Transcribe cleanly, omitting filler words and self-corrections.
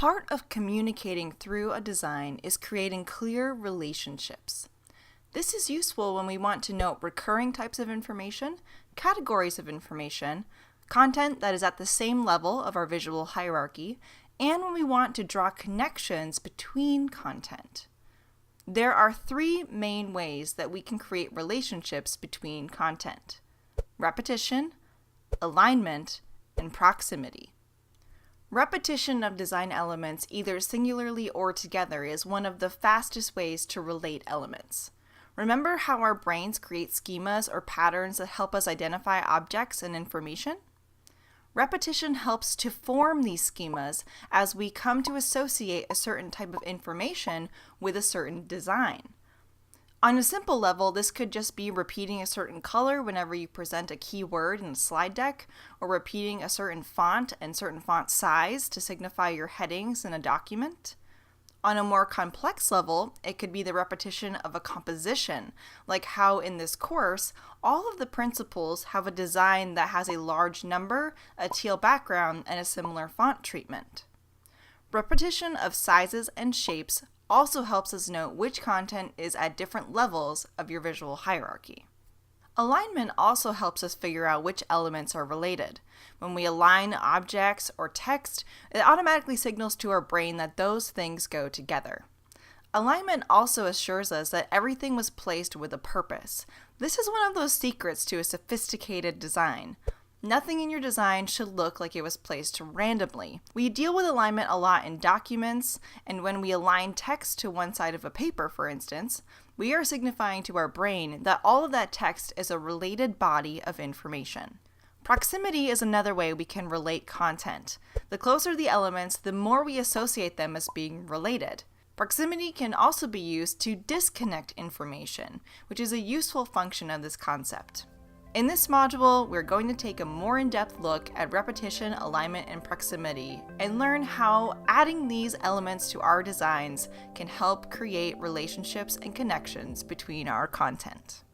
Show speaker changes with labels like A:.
A: Part of communicating through a design is creating clear relationships. This is useful when we want to note recurring types of information, categories of information, content that is at the same level of our visual hierarchy, and when we want to draw connections between content. There are three main ways that we can create relationships between content: repetition, alignment, and proximity. Repetition of design elements, either singularly or together, is one of the fastest ways to relate elements. Remember how our brains create schemas or patterns that help us identify objects and information? Repetition helps to form these schemas as we come to associate a certain type of information with a certain design. On a simple level, this could just be repeating a certain color whenever you present a keyword in a slide deck, or repeating a certain font and certain font size to signify your headings in a document. On a more complex level, it could be the repetition of a composition, like how in this course, all of the principals have a design that has a large number, a teal background, and a similar font treatment. Repetition of sizes and shapes also helps us note which content is at different levels of your visual hierarchy. Alignment also helps us figure out which elements are related. When we align objects or text, it automatically signals to our brain that those things go together. Alignment also assures us that everything was placed with a purpose. This is one of those secrets to a sophisticated design. Nothing in your design should look like it was placed randomly. We deal with alignment a lot in documents, and when we align text to one side of a paper, for instance, we are signifying to our brain that all of that text is a related body of information. Proximity is another way we can relate content. The closer the elements, the more we associate them as being related. Proximity can also be used to disconnect information, which is a useful function of this concept. In this module, we're going to take a more in-depth look at repetition, alignment, and proximity, and learn how adding these elements to our designs can help create relationships and connections between our content.